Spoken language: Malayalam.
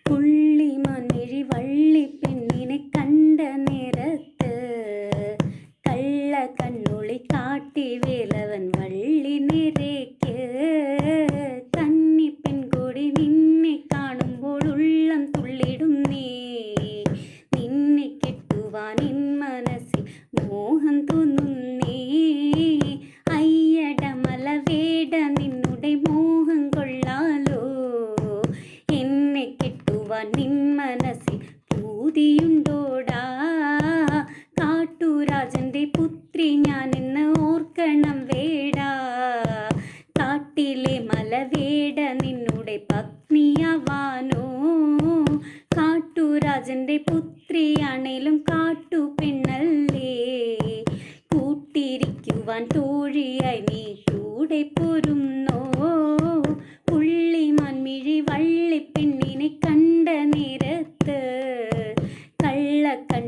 പുള്ളിമാൻമിഴി വള്ളിപ്പെണ്ണിനെ കണ്ട നേരത്ത് കള്ളക്കണ്ണുളി കാട്ടി വേലവൻ വള്ളി നേരേക്ക്. കന്നിപ്പെൺകൊടി നിന്നെ കാണുമ്പോൾ ഉള്ളം തുള്ളിടുന്നേ, നിന്നെ കെട്ടുവാൻ എൻ മനസ്സിൽ മോഹം തോന്നുന്നേ. അയ്യട മലവേട നിന്നുടെ മോഹം കൊള്ളാലോ, എന്നെ കെട്ടുവാൻ നിൻ മനസ്സിൽ പൂതിയുണ്ടോടാ. കാട്ടുരാജന്റെ പുത്രി ഞാനെന്ന് ഓർക്കണം വേടാ, കാട്ടിലെ മലവേട നിന്നുടെ പത്നിയാവാനോ. കാട്ടുരാജന്റെ പുത്രിയാണേലും കാട്ടുപെണ്ണല്ലേ, കൂട്ടിരിക്കുവാൻ തോഴിയായി നീ കൂടെ പോരുന്നോ. പുള്ളിമാൻമിഴി വള്ളിപ്പെണ്ണിനെ കണ്ട നേരത്ത് കള്ളക്കണ്ണുളി